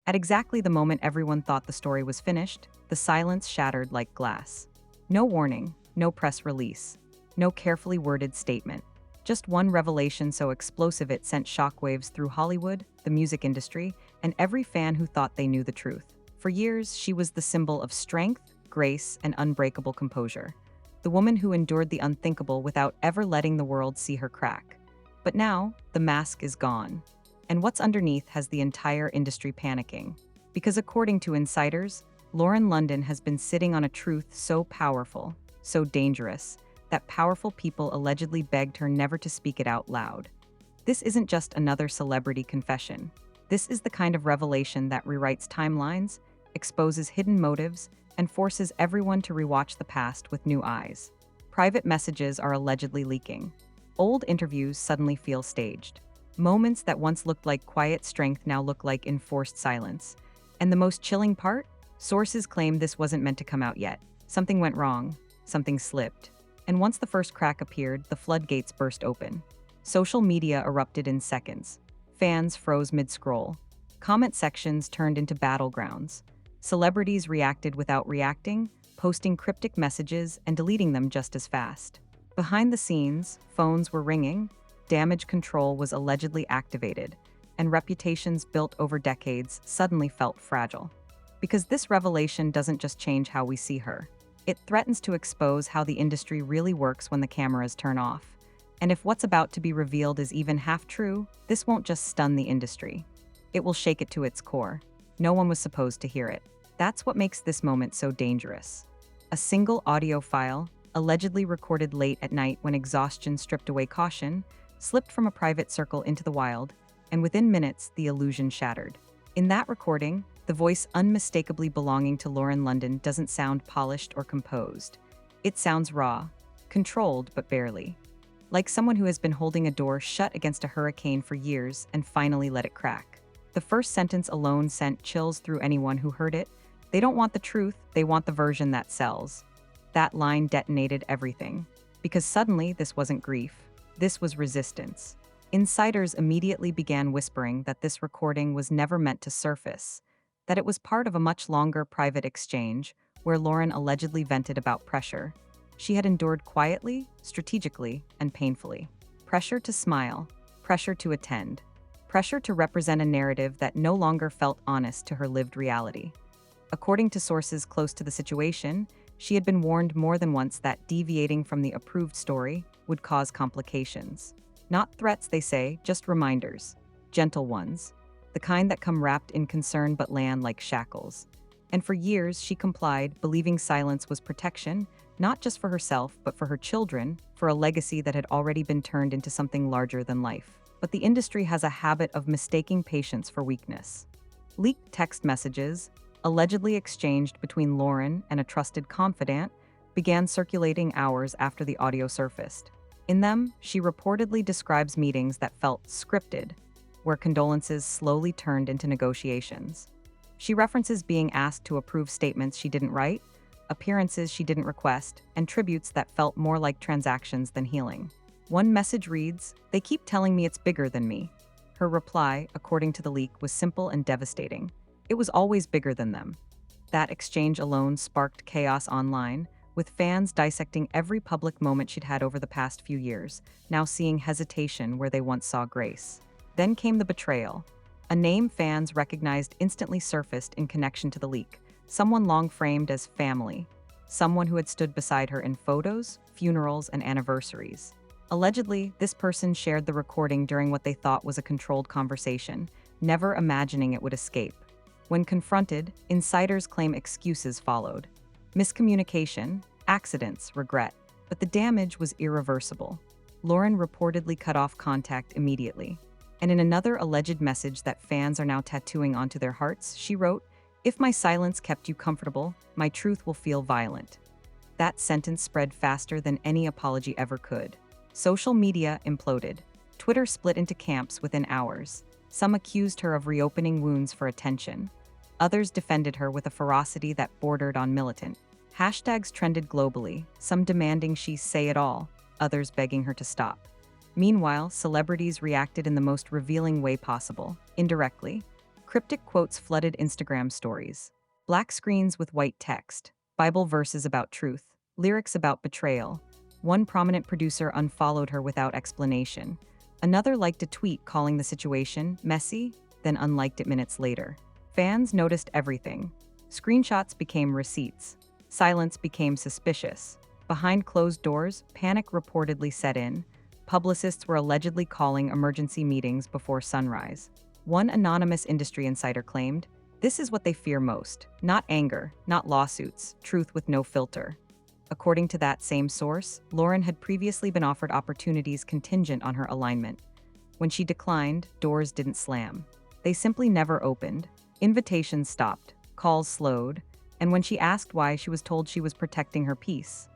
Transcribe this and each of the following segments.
At exactly the moment everyone thought the story was finished, the silence shattered like glass. No warning, no press release, no carefully worded statement. Just one revelation so explosive it sent shockwaves through Hollywood, the music industry, and every fan who thought they knew the truth. For years, she was the symbol of strength, grace, and unbreakable composure. The woman who endured the unthinkable without ever letting the world see her crack. But now, the mask is gone. And what's underneath has the entire industry panicking. Because according to insiders, Lauren London has been sitting on a truth so powerful, so dangerous, that powerful people allegedly begged her never to speak it out loud. This isn't just another celebrity confession. This is the kind of revelation that rewrites timelines, exposes hidden motives, and forces everyone to rewatch the past with new eyes. Private messages are allegedly leaking. Old interviews suddenly feel staged. Moments that once looked like quiet strength now look like enforced silence. And the most chilling part? Sources claim this wasn't meant to come out yet. Something went wrong. Something slipped. And once the first crack appeared, the floodgates burst open. Social media erupted in seconds. Fans froze mid-scroll. Comment sections turned into battlegrounds. Celebrities reacted without reacting, posting cryptic messages and deleting them just as fast. Behind the scenes, phones were ringing, damage control was allegedly activated, and reputations built over decades suddenly felt fragile. Because this revelation doesn't just change how we see her. It threatens to expose how the industry really works when the cameras turn off. And if what's about to be revealed is even half true, this won't just stun the industry. It will shake it to its core. No one was supposed to hear it. That's what makes this moment so dangerous. A single audio file, allegedly recorded late at night when exhaustion stripped away caution, slipped from a private circle into the wild, and within minutes, the illusion shattered. In that recording, the voice unmistakably belonging to Lauren London doesn't sound polished or composed. It sounds raw, controlled but barely. Like someone who has been holding a door shut against a hurricane for years and finally let it crack. The first sentence alone sent chills through anyone who heard it. They don't want the truth, they want the version that sells. That line detonated everything. Because suddenly, this wasn't grief. This was resistance. Insiders immediately began whispering that this recording was never meant to surface, that it was part of a much longer private exchange where Lauren allegedly vented about pressure she had endured quietly, strategically, and painfully. Pressure to smile, pressure to attend, pressure to represent a narrative that no longer felt honest to her lived reality. According to sources close to the situation, she had been warned more than once that deviating from the approved story would cause complications. Not threats, they say, just reminders. Gentle ones. The kind that come wrapped in concern but land like shackles. And for years, she complied, believing silence was protection, not just for herself, but for her children, for a legacy that had already been turned into something larger than life. But the industry has a habit of mistaking patience for weakness. Leaked text messages, allegedly exchanged between Lauren and a trusted confidant, began circulating hours after the audio surfaced. In them, she reportedly describes meetings that felt scripted, where condolences slowly turned into negotiations. She references being asked to approve statements she didn't write, appearances she didn't request, and tributes that felt more like transactions than healing. One message reads, "They keep telling me it's bigger than me." Her reply, according to the leak, was simple and devastating. It was always bigger than them. That exchange alone sparked chaos online, with fans dissecting every public moment she'd had over the past few years, now seeing hesitation where they once saw grace. Then came the betrayal. A name fans recognized instantly surfaced in connection to the leak. Someone long framed as family. Someone who had stood beside her in photos, funerals, and anniversaries. Allegedly, this person shared the recording during what they thought was a controlled conversation, never imagining it would escape. When confronted, insiders claim excuses followed. Miscommunication, accidents, regret. But the damage was irreversible. Lauren reportedly cut off contact immediately. And in another alleged message that fans are now tattooing onto their hearts, she wrote, "If my silence kept you comfortable, my truth will feel violent." That sentence spread faster than any apology ever could. Social media imploded. Twitter split into camps within hours. Some accused her of reopening wounds for attention. Others defended her with a ferocity that bordered on militant. Hashtags trended globally, some demanding she say it all, others begging her to stop. Meanwhile, celebrities reacted in the most revealing way possible, indirectly. Cryptic quotes flooded Instagram stories. Black screens with white text, Bible verses about truth, lyrics about betrayal. One prominent producer unfollowed her without explanation. Another liked a tweet calling the situation messy, then unliked it minutes later. Fans noticed everything. Screenshots became receipts. Silence became suspicious. Behind closed doors, panic reportedly set in. Publicists were allegedly calling emergency meetings before sunrise. One anonymous industry insider claimed, "This is what they fear most. Not anger, not lawsuits, truth with no filter." According to that same source, Lauren had previously been offered opportunities contingent on her alignment. When she declined, doors didn't slam. They simply never opened. Invitations stopped, calls slowed, and when she asked why, she was told she was protecting her peace.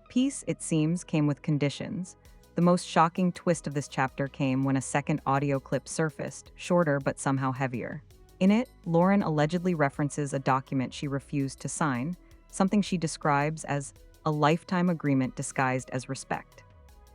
Peace, it seems, came with conditions. The most shocking twist of this chapter came when a second audio clip surfaced, shorter but somehow heavier. In it, Lauren allegedly references a document she refused to sign, something she describes as a lifetime agreement disguised as respect.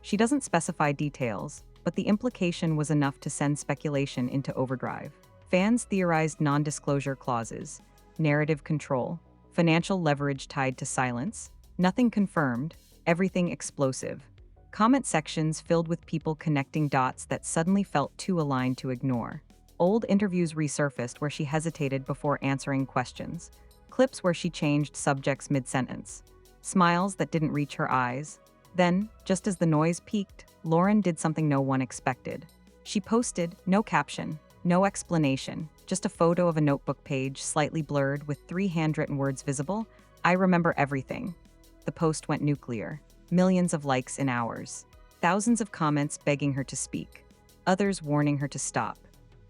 She doesn't specify details, but the implication was enough to send speculation into overdrive. Fans theorized non-disclosure clauses, narrative control, financial leverage tied to silence, nothing confirmed, everything explosive. Comment sections filled with people connecting dots that suddenly felt too aligned to ignore. Old interviews resurfaced where she hesitated before answering questions. Clips where she changed subjects mid-sentence. Smiles that didn't reach her eyes. Then, just as the noise peaked, Lauren did something no one expected. She posted, no caption, no explanation, just a photo of a notebook page slightly blurred with 3 handwritten words visible. "I remember everything." The post went nuclear. Millions of likes in hours. Thousands of comments begging her to speak. Others warning her to stop.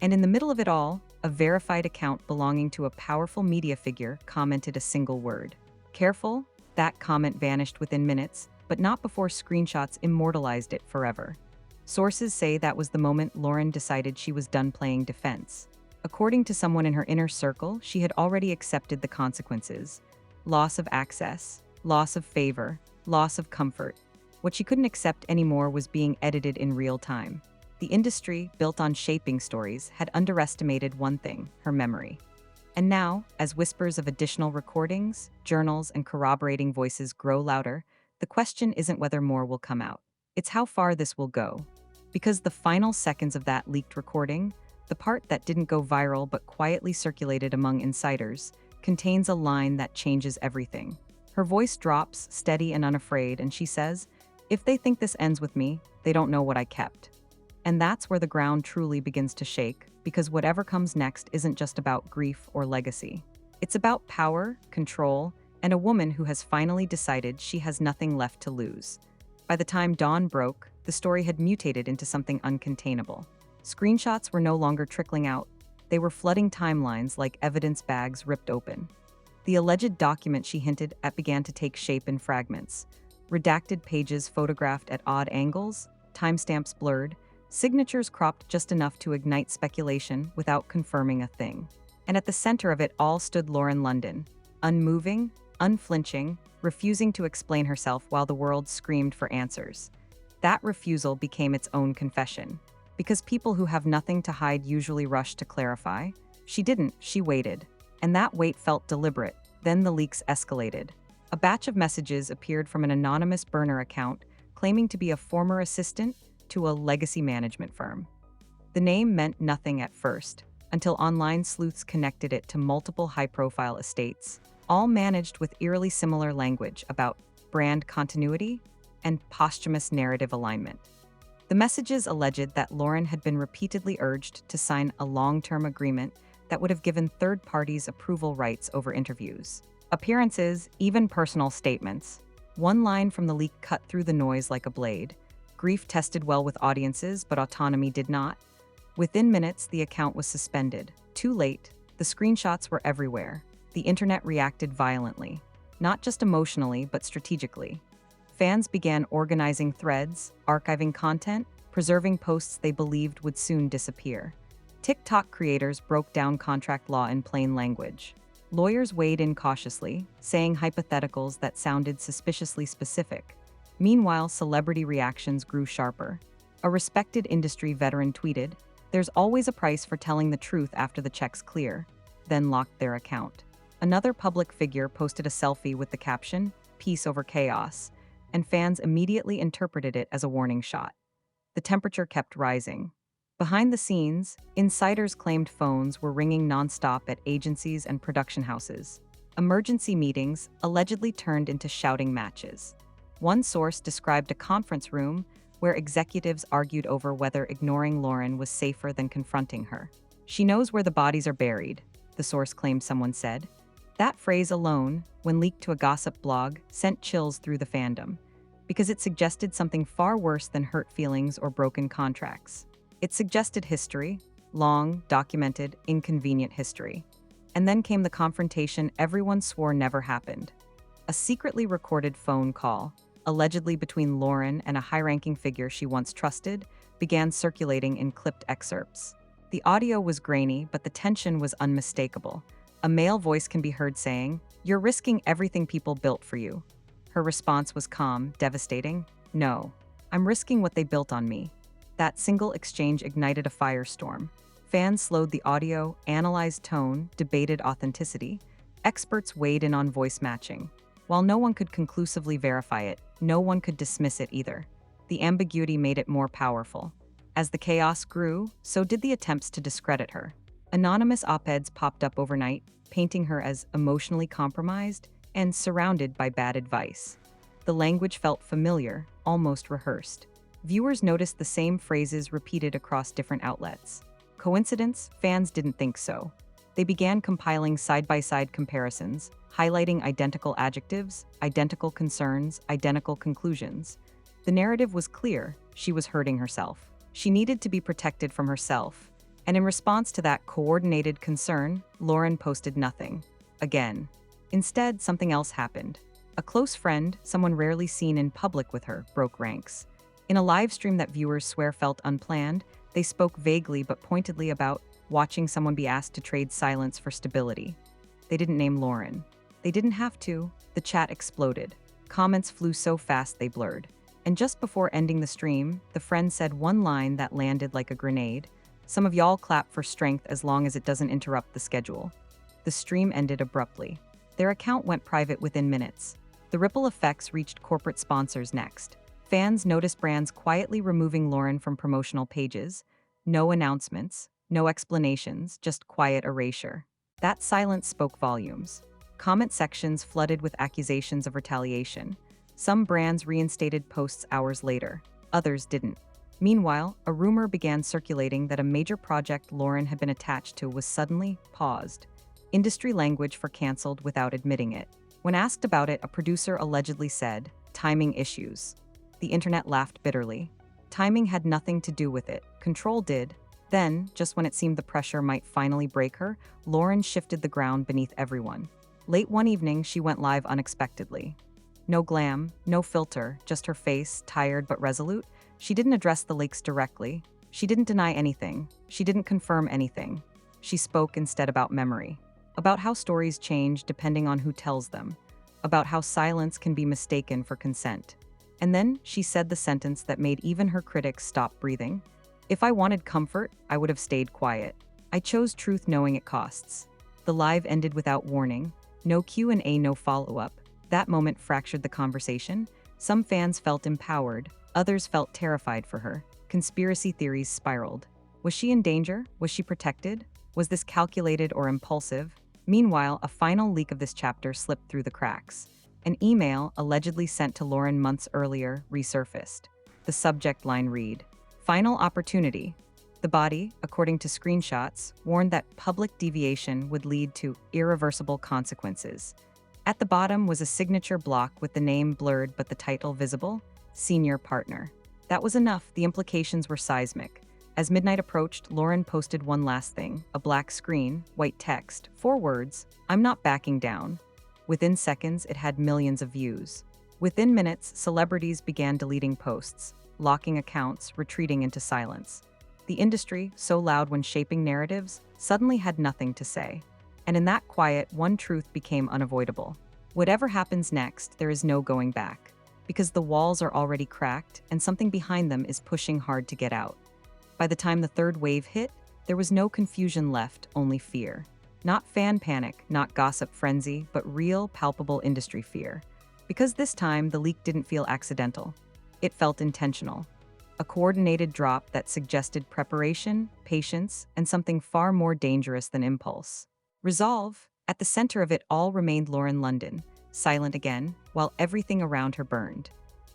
And in the middle of it all, a verified account belonging to a powerful media figure commented a single word. Careful, that comment vanished within minutes, but not before screenshots immortalized it forever. Sources say that was the moment Lauren decided she was done playing defense. According to someone in her inner circle, she had already accepted the consequences. Loss of access, loss of favor, loss of comfort. What she couldn't accept anymore was being edited in real time. The industry, built on shaping stories, had underestimated one thing, her memory. And now, as whispers of additional recordings, journals, and corroborating voices grow louder, the question isn't whether more will come out. It's how far this will go. Because the final seconds of that leaked recording, the part that didn't go viral but quietly circulated among insiders, contains a line that changes everything. Her voice drops, steady and unafraid, and she says, "If they think this ends with me, they don't know what I kept." And that's where the ground truly begins to shake, because whatever comes next isn't just about grief or legacy. It's about power, control, and a woman who has finally decided she has nothing left to lose. By the time dawn broke, the story had mutated into something uncontainable. Screenshots were no longer trickling out. They were flooding timelines like evidence bags ripped open. The alleged document she hinted at began to take shape in fragments. Redacted pages photographed at odd angles, timestamps blurred, signatures cropped just enough to ignite speculation without confirming a thing. And at the center of it all stood Lauren London, unmoving, unflinching, refusing to explain herself while the world screamed for answers. That refusal became its own confession. Because people who have nothing to hide usually rush to clarify, she didn't, she waited. And that wait felt deliberate. Then the leaks escalated. A batch of messages appeared from an anonymous burner account claiming to be a former assistant to a legacy management firm. The name meant nothing at first, until online sleuths connected it to multiple high-profile estates, all managed with eerily similar language about brand continuity and posthumous narrative alignment. The messages alleged that Lauren had been repeatedly urged to sign a long-term agreement that would have given third parties approval rights over interviews, appearances, even personal statements. One line from the leak cut through the noise like a blade. Grief tested well with audiences, but autonomy did not. Within minutes, the account was suspended. Too late, the screenshots were everywhere. The internet reacted violently, not just emotionally, but strategically. Fans began organizing threads, archiving content, preserving posts they believed would soon disappear. TikTok creators broke down contract law in plain language. Lawyers weighed in cautiously, saying hypotheticals that sounded suspiciously specific. Meanwhile, celebrity reactions grew sharper. A respected industry veteran tweeted, There's always a price for telling the truth after the checks clear, then locked their account. Another public figure posted a selfie with the caption, "Peace over chaos," and fans immediately interpreted it as a warning shot. The temperature kept rising. Behind the scenes, insiders claimed phones were ringing nonstop at agencies and production houses. Emergency meetings allegedly turned into shouting matches. One source described a conference room where executives argued over whether ignoring Lauren was safer than confronting her. "She knows where the bodies are buried," the source claimed someone said. That phrase alone, when leaked to a gossip blog, sent chills through the fandom, because it suggested something far worse than hurt feelings or broken contracts. It suggested history, long, documented, inconvenient history. And then came the confrontation everyone swore never happened. A secretly recorded phone call, allegedly between Lauren and a high-ranking figure she once trusted, began circulating in clipped excerpts. The audio was grainy, but the tension was unmistakable. A male voice can be heard saying, "You're risking everything people built for you." Her response was calm, devastating. "No, I'm risking what they built on me." That single exchange ignited a firestorm. Fans slowed the audio, analyzed tone, debated authenticity. Experts weighed in on voice matching. While no one could conclusively verify it, no one could dismiss it either. The ambiguity made it more powerful. As the chaos grew, so did the attempts to discredit her. Anonymous op-eds popped up overnight, painting her as emotionally compromised and surrounded by bad advice. The language felt familiar, almost rehearsed. Viewers noticed the same phrases repeated across different outlets. Coincidence? Fans didn't think so. They began compiling side-by-side comparisons, highlighting identical adjectives, identical concerns, identical conclusions. The narrative was clear: she was hurting herself. She needed to be protected from herself. And in response to that coordinated concern, Lauren posted nothing. Again. Instead, something else happened. A close friend, someone rarely seen in public with her, broke ranks. In a live stream that viewers swear felt unplanned, they spoke vaguely but pointedly about watching someone be asked to trade silence for stability. They didn't name Lauren. They didn't have to. The chat exploded. Comments flew so fast they blurred. And just before ending the stream, the friend said one line that landed like a grenade. "Some of y'all clap for strength as long as it doesn't interrupt the schedule." The stream ended abruptly. Their account went private within minutes. The ripple effects reached corporate sponsors next. Fans noticed brands quietly removing Lauren from promotional pages. No announcements, no explanations, just quiet erasure. That silence spoke volumes. Comment sections flooded with accusations of retaliation. Some brands reinstated posts hours later. Others didn't. Meanwhile, a rumor began circulating that a major project Lauren had been attached to was suddenly paused. Industry language for canceled without admitting it. When asked about it, a producer allegedly said, "Timing issues." The internet laughed bitterly. Timing had nothing to do with it. Control did. Then, just when it seemed the pressure might finally break her, Lauren shifted the ground beneath everyone. Late one evening, she went live unexpectedly. No glam, no filter, just her face, tired but resolute. She didn't address the leaks directly. She didn't deny anything. She didn't confirm anything. She spoke instead about memory. About how stories change depending on who tells them. About how silence can be mistaken for consent. And then she said the sentence that made even her critics stop breathing. "If I wanted comfort, I would have stayed quiet. I chose truth knowing it costs." The live ended without warning. No Q&A, no follow-up. That moment fractured the conversation. Some fans felt empowered. Others felt terrified for her. Conspiracy theories spiraled. Was she in danger? Was she protected? Was this calculated or impulsive? Meanwhile, a final leak of this chapter slipped through the cracks. An email, allegedly sent to Lauren months earlier, resurfaced. The subject line read, "Final opportunity." The body, according to screenshots, warned that public deviation would lead to irreversible consequences. At the bottom was a signature block with the name blurred but the title visible, Senior Partner. That was enough. The implications were seismic. As midnight approached, Lauren posted one last thing, a black screen, white text, 4 words, "I'm not backing down." Within seconds, it had millions of views. Within minutes, celebrities began deleting posts, locking accounts, retreating into silence. The industry, so loud when shaping narratives, suddenly had nothing to say. And in that quiet, one truth became unavoidable. Whatever happens next, there is no going back. Because the walls are already cracked, and something behind them is pushing hard to get out. By the time the third wave hit, there was no confusion left, only fear. Not fan panic, not gossip frenzy, but real, palpable industry fear. Because this time, the leak didn't feel accidental. It felt intentional. A coordinated drop that suggested preparation, patience, and something far more dangerous than impulse. Resolve. At the center of it all remained Lauren London, silent again, while everything around her burned.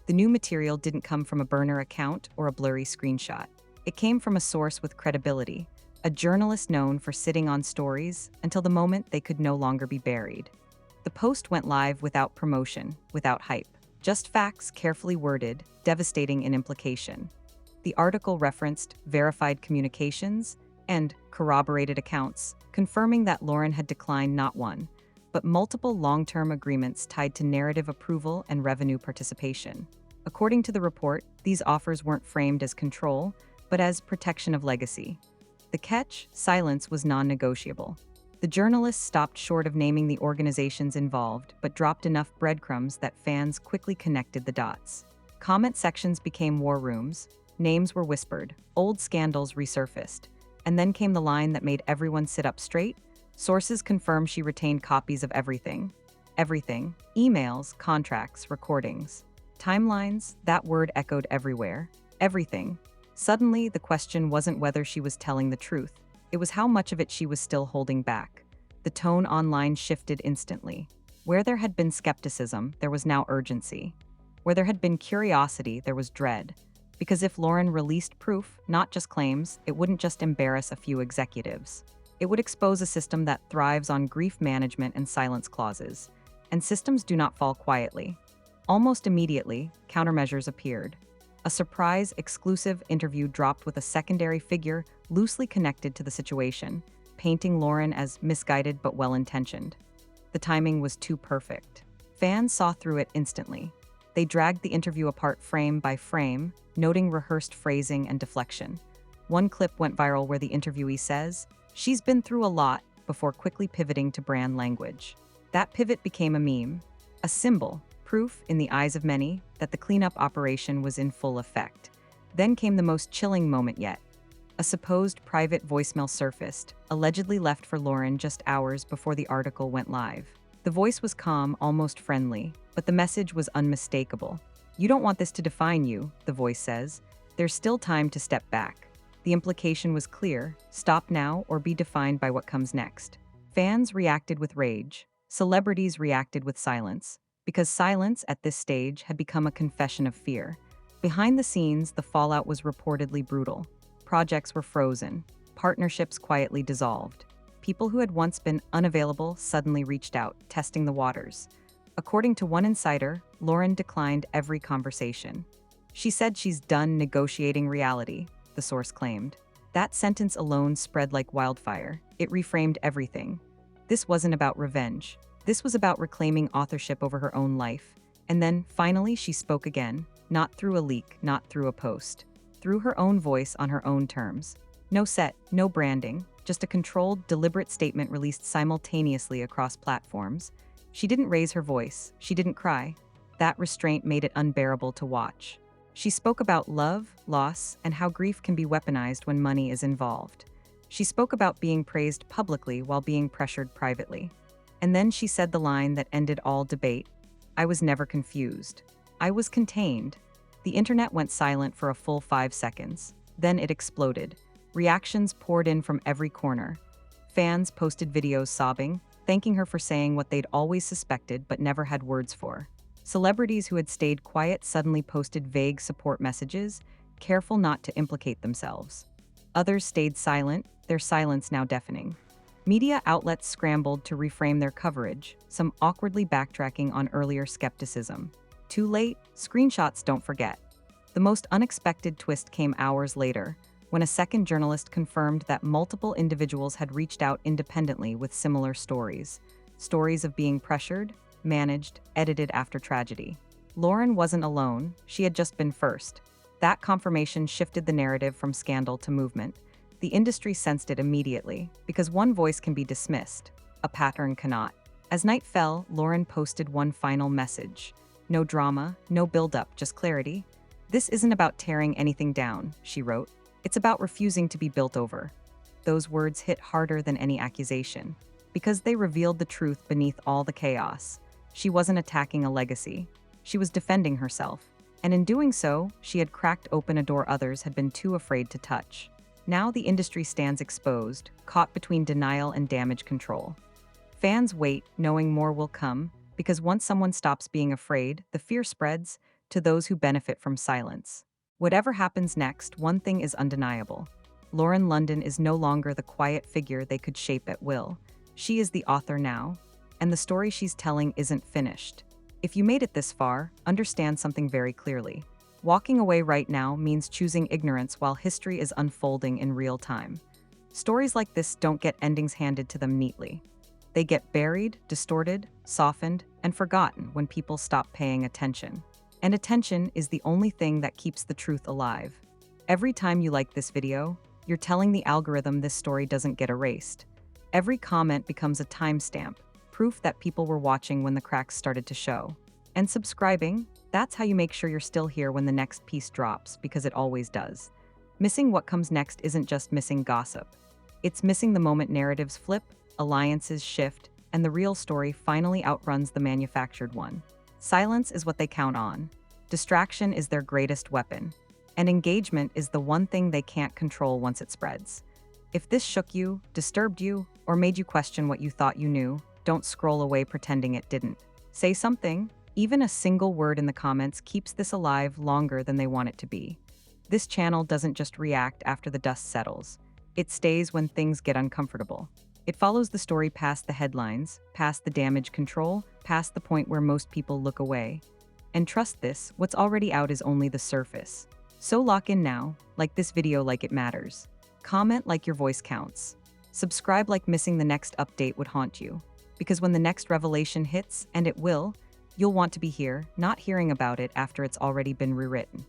The new material didn't come from a burner account or a blurry screenshot. It came from a source with credibility, a journalist known for sitting on stories until the moment they could no longer be buried. The post went live without promotion, without hype. Just facts carefully worded, devastating in implication. The article referenced verified communications and corroborated accounts, confirming that Lauren had declined not one, but multiple long-term agreements tied to narrative approval and revenue participation. According to the report, these offers weren't framed as control, but as protection of legacy. The catch, silence, was non-negotiable. The journalists stopped short of naming the organizations involved, but dropped enough breadcrumbs that fans quickly connected the dots. Comment sections became war rooms, names were whispered, old scandals resurfaced, and then came the line that made everyone sit up straight. Sources confirm she retained copies of everything. Everything. Emails, contracts, recordings. Timelines, that word echoed everywhere. Everything. Suddenly, the question wasn't whether she was telling the truth. It was how much of it she was still holding back. The tone online shifted instantly. Where there had been skepticism, there was now urgency. Where there had been curiosity, there was dread. Because if Lauren released proof, not just claims, it wouldn't just embarrass a few executives. It would expose a system that thrives on grief management and silence clauses. And systems do not fall quietly. Almost immediately, countermeasures appeared. A surprise, exclusive interview dropped with a secondary figure loosely connected to the situation, painting Lauren as misguided but well-intentioned. The timing was too perfect. Fans saw through it instantly. They dragged the interview apart frame by frame, noting rehearsed phrasing and deflection. One clip went viral where the interviewee says, "She's been through a lot," before quickly pivoting to brand language. That pivot became a meme, a symbol, proof, in the eyes of many, that the cleanup operation was in full effect. Then came the most chilling moment yet. A supposed private voicemail surfaced, allegedly left for Lauren just hours before the article went live. The voice was calm, almost friendly, but the message was unmistakable. "You don't want this to define you," the voice says. "There's still time to step back." The implication was clear: stop now or be defined by what comes next. Fans reacted with rage. Celebrities reacted with silence. Because silence, at this stage, had become a confession of fear. Behind the scenes, the fallout was reportedly brutal. Projects were frozen. Partnerships quietly dissolved. People who had once been unavailable suddenly reached out, testing the waters. According to one insider, Lauren declined every conversation. "She said she's done negotiating reality," the source claimed. That sentence alone spread like wildfire. It reframed everything. This wasn't about revenge. This was about reclaiming authorship over her own life. And then, finally, she spoke again, not through a leak, not through a post. Through her own voice on her own terms. No set, no branding, just a controlled, deliberate statement released simultaneously across platforms. She didn't raise her voice. She didn't cry. That restraint made it unbearable to watch. She spoke about love, loss, and how grief can be weaponized when money is involved. She spoke about being praised publicly while being pressured privately. And then she said the line that ended all debate: "I was never confused. I was contained." The internet went silent for a full 5 seconds. Then it exploded. Reactions poured in from every corner. Fans posted videos sobbing, thanking her for saying what they'd always suspected but never had words for. Celebrities who had stayed quiet suddenly posted vague support messages, careful not to implicate themselves. Others stayed silent, their silence now deafening. Media outlets scrambled to reframe their coverage, some awkwardly backtracking on earlier skepticism. Too late? Screenshots don't forget. The most unexpected twist came hours later, when a second journalist confirmed that multiple individuals had reached out independently with similar stories. Stories of being pressured, managed, edited after tragedy. Lauren wasn't alone, she had just been first. That confirmation shifted the narrative from scandal to movement. The industry sensed it immediately, because one voice can be dismissed, a pattern cannot. As night fell, Lauren posted one final message. No drama, no build-up, just clarity. "This isn't about tearing anything down," she wrote. It's about refusing to be built over. Those words hit harder than any accusation, because they revealed the truth beneath all the chaos. She wasn't attacking a legacy. She was defending herself. And in doing so, she had cracked open a door others had been too afraid to touch. Now the industry stands exposed, caught between denial and damage control. Fans wait, knowing more will come, because once someone stops being afraid, the fear spreads to those who benefit from silence. Whatever happens next, one thing is undeniable. Lauren London is no longer the quiet figure they could shape at will. She is the author now, and the story she's telling isn't finished. If you made it this far, understand something very clearly. Walking away right now means choosing ignorance while history is unfolding in real time. Stories like this don't get endings handed to them neatly. They get buried, distorted, softened, and forgotten when people stop paying attention. And attention is the only thing that keeps the truth alive. Every time you like this video, you're telling the algorithm this story doesn't get erased. Every comment becomes a timestamp, proof that people were watching when the cracks started to show. And subscribing, that's how you make sure you're still here when the next piece drops, because it always does. Missing what comes next isn't just missing gossip. It's missing the moment narratives flip, alliances shift, and the real story finally outruns the manufactured one. Silence is what they count on. Distraction is their greatest weapon. And engagement is the one thing they can't control once it spreads. If this shook you, disturbed you, or made you question what you thought you knew, don't scroll away pretending it didn't. Say something. Even a single word in the comments keeps this alive longer than they want it to be. This channel doesn't just react after the dust settles. It stays when things get uncomfortable. It follows the story past the headlines, past the damage control, past the point where most people look away. And trust this, what's already out is only the surface. So lock in now, like this video like it matters. Comment like your voice counts. Subscribe like missing the next update would haunt you. Because when the next revelation hits, and it will, you'll want to be here, not hearing about it after it's already been rewritten.